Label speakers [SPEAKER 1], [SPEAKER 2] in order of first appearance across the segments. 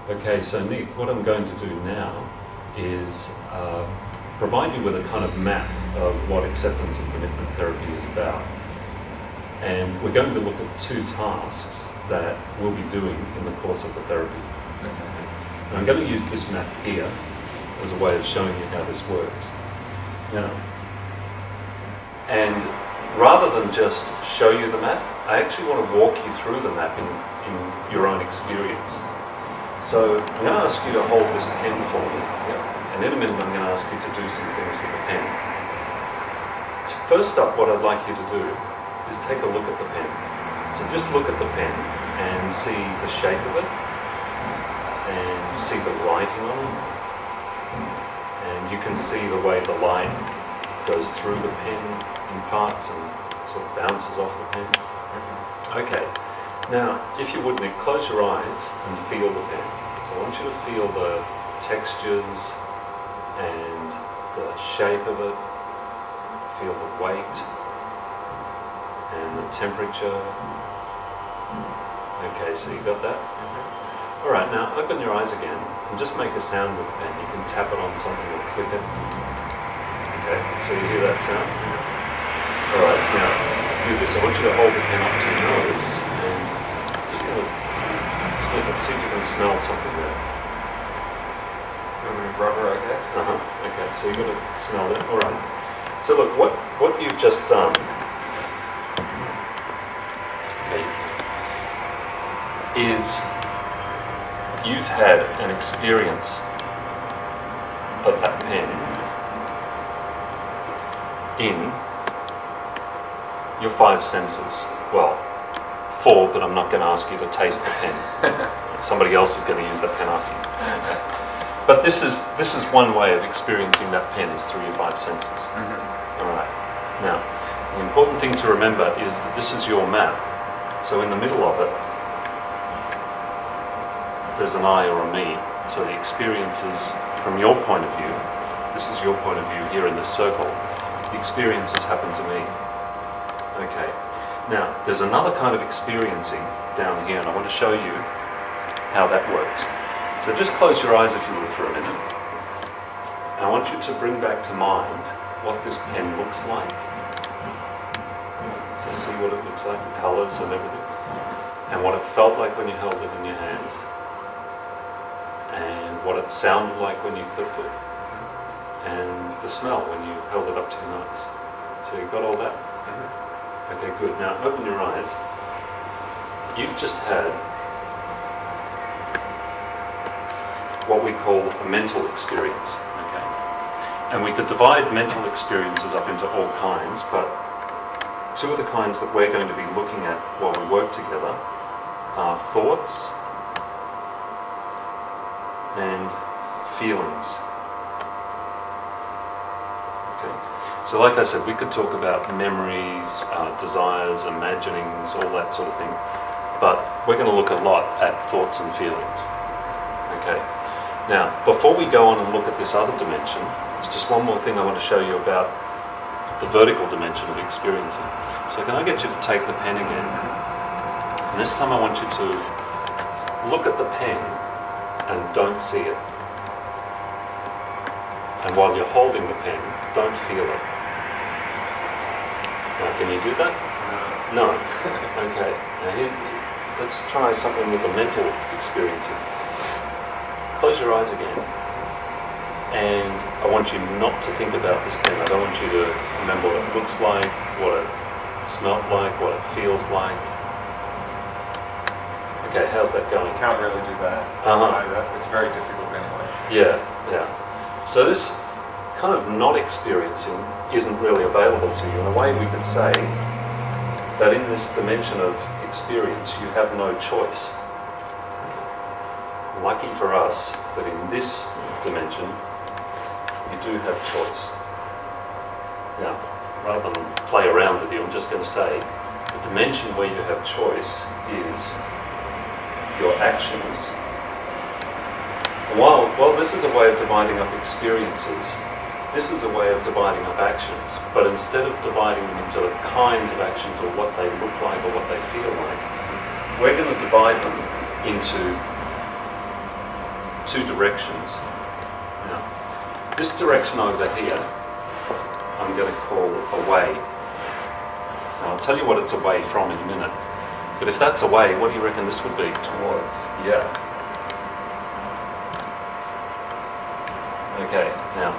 [SPEAKER 1] Okay, so Nick, what I'm going to do now is provide you with a kind of map of what acceptance and commitment therapy is about. And we're going to look at two tasks that we'll be doing in the course of the therapy. Okay. And I'm going to use this map here as a way of showing you how this works. Now, and rather than just show you the map, I actually want to walk you through the map in your own experience. So I'm going to ask you to hold this pen for me, and in a minute I'm going to ask you to do some things with the pen. So first up, what I'd like you to do is take a look at the pen. So just look at the pen and see the shape of it, and see the writing on it, and you can see the way the light goes through the pen in parts and sort of bounces off the pen. Okay. Now, if you would, Nick, close your eyes and feel the pen. So I want you to feel the textures and the shape of it, feel the weight and the temperature. Okay, so you got that? All right, now open your eyes again and just make a sound with the pen. You can tap it on something or click it. Okay, so you hear that sound? All right, now do this. I want you to hold the pen up to your nose and just kind of sniff it, see if you can smell something there.
[SPEAKER 2] Rubber, I guess.
[SPEAKER 1] Okay, so you've got to smell it. All right. So look, what you've just done, okay, is you've had an experience of that pen in your five senses. Well, four, but I'm not going to ask you to taste the pen. Somebody else is going to use the pen after you. But this is one way of experiencing that pen is through your five senses. All right. Now, the important thing to remember is that this is your map. So in the middle of it, there's an I or a me. So the experiences from your point of view, this is your point of view here in this circle, the experiences happen to me. Okay. Now, there's another kind of experiencing down here, and I want to show you how that works. So just close your eyes if you would for a minute. And I want you to bring back to mind what this pen looks like. So see what it looks like, the colours and everything. And what it felt like when you held it in your hands. And what it sounded like when you clicked it. And the smell when you held it up to your nose. So you've got all that? Okay, good. Now open your eyes. You've just had what we call a mental experience. Okay? And we could divide mental experiences up into all kinds, but two of the kinds that we're going to be looking at while we work together are thoughts and feelings. Okay? So like I said, we could talk about memories, desires, imaginings, all that sort of thing, but we're going to look a lot at thoughts and feelings. Okay. Now, before we go on and look at this other dimension, there's just one more thing I want to show you about the vertical dimension of experiencing. So can I get you to take the pen again? And this time I want you to look at the pen and don't see it. And while you're holding the pen, don't feel it. Now, can you do that? No. Okay. Now let's try something with the mental experiencing. Close your eyes again, and I want you not to think about this pen. I don't want you to remember what it looks like, what it smelled like, what it feels like. Okay, how's that going?
[SPEAKER 2] You can't really do that. It's very difficult anyway.
[SPEAKER 1] Yeah. So this kind of not experiencing isn't really available to you. In a way, we could say that in this dimension of experience, you have no choice. Lucky for us that in this dimension you do have choice. Now, rather than play around with you, I'm just going to say the dimension where you have choice is your actions. And while this is a way of dividing up experiences, this is a way of dividing up actions. But instead of dividing them into the kinds of actions or what they look like or what they feel like, we're going to divide them into two directions. Now, this direction over here, I'm going to call away. Now, I'll tell you what it's away from in a minute. But if that's away, what do you reckon this would be?
[SPEAKER 2] Towards. Yeah.
[SPEAKER 1] Okay, now,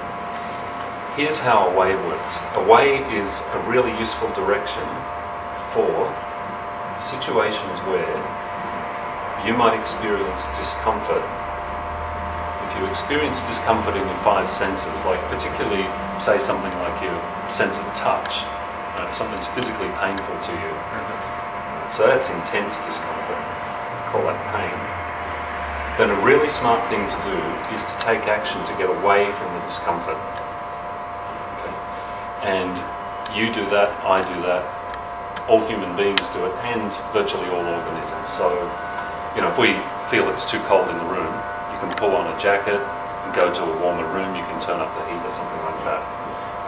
[SPEAKER 1] here's how away works. Away is a really useful direction for situations where you might experience discomfort. If you experience discomfort in your five senses, like particularly, say something like your sense of touch, if something's physically painful to you, so that's intense discomfort, call that pain, then a really smart thing to do is to take action to get away from the discomfort. Okay? And you do that, I do that, all human beings do it, and virtually all organisms. So, if we feel it's too cold in the room, you can pull on a jacket and go to a warmer room, you can turn up the heat or something like that.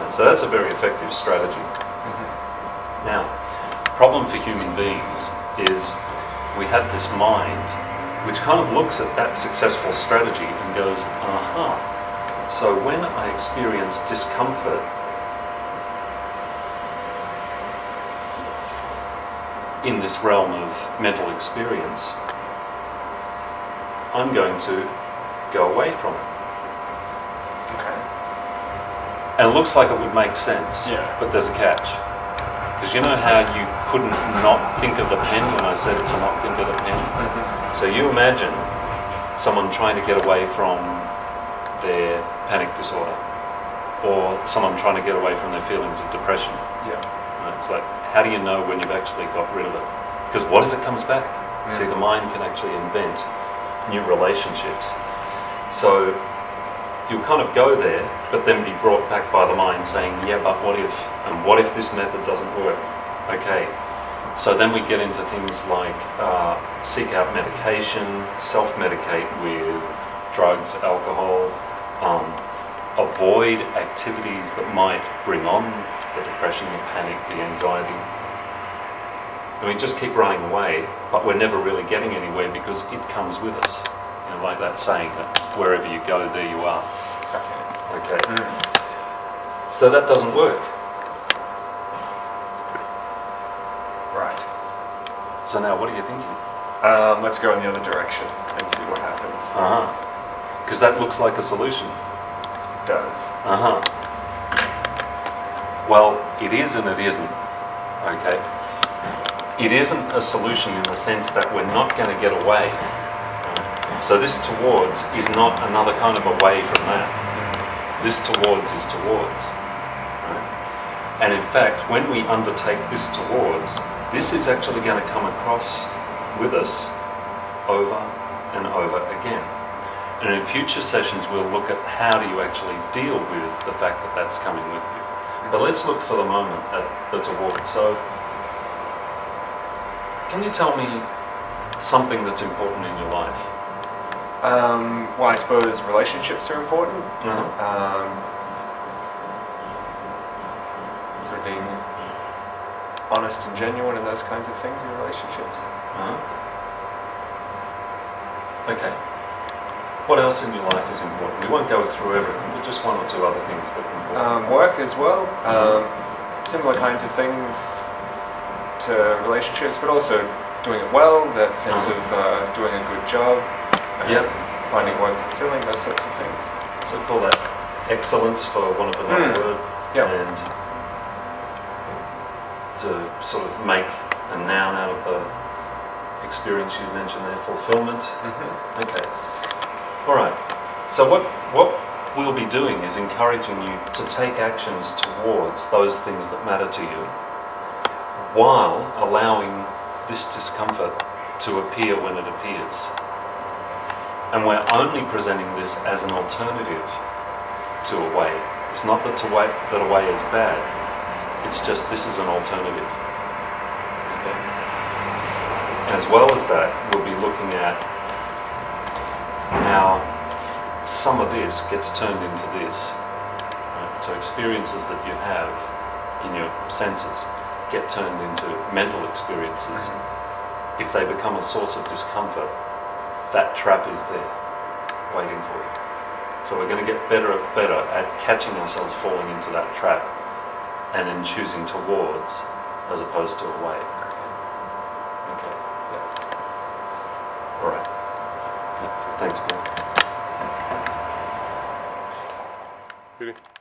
[SPEAKER 1] And so that's a very effective strategy. Now, the problem for human beings is we have this mind which kind of looks at that successful strategy and goes, aha, so when I experience discomfort, in this realm of mental experience, I'm going to go away from it.
[SPEAKER 2] Okay.
[SPEAKER 1] And it looks like it would make sense, but there's a catch. Because you know how you couldn't not think of the pen when I said to not think of the pen? So you imagine someone trying to get away from their panic disorder, or someone trying to get away from their feelings of depression.
[SPEAKER 2] Yeah.
[SPEAKER 1] Right? It's like, how do you know when you've actually got rid of it? Because what if it comes back? See, the mind can actually invent new relationships. So you'll kind of go there, but then be brought back by the mind saying, yeah, but what if? And what if this method doesn't work? Okay. So then we get into things like seek out medication, self-medicate with drugs, alcohol, avoid activities that might bring on the depression, the panic, the anxiety. And we just keep running away, but we're never really getting anywhere because it comes with us. Like that saying that wherever you go, there you are. Okay. So that doesn't work.
[SPEAKER 2] Right.
[SPEAKER 1] So now, what are you thinking?
[SPEAKER 2] Let's go in the other direction and see what happens.
[SPEAKER 1] Because that looks like a solution.
[SPEAKER 2] It does.
[SPEAKER 1] Well, it is and it isn't. Okay. It isn't a solution in the sense that we're not going to get away. So this towards is not another kind of away from that. This towards is towards. Right? And in fact, when we undertake this towards, this is actually going to come across with us over and over again. And in future sessions, we'll look at how do you actually deal with the fact that that's coming with you. But let's look for the moment at the towards. So, can you tell me something that's important in your life?
[SPEAKER 2] Well, I suppose relationships are important. Sort of being honest and genuine and those kinds of things in relationships.
[SPEAKER 1] Okay. What else in your life is important? We won't go through everything, but just one or two other things that are important.
[SPEAKER 2] Work as well. Similar kinds of things to relationships, but also doing it well, that sense of doing a good job. Finding work fulfilling, those sorts of things.
[SPEAKER 1] So we call that excellence, for want of another word. And to sort of make a noun out of the experience you mentioned there, fulfillment. Okay. All right. So what we'll be doing is encouraging you to take actions towards those things that matter to you, while allowing this discomfort to appear when it appears. And we're only presenting this as an alternative to away. It's not that away is bad, it's just this is an alternative. Okay? As well as that, we'll be looking at how some of this gets turned into this. Right? So experiences that you have in your senses get turned into mental experiences. If they become a source of discomfort, that trap is there. waiting for you. So we're going to get better at catching ourselves falling into that trap and then choosing towards as opposed to away. Okay. Yeah. All right. Yeah. Thanks, Bill.
[SPEAKER 3] Beauty.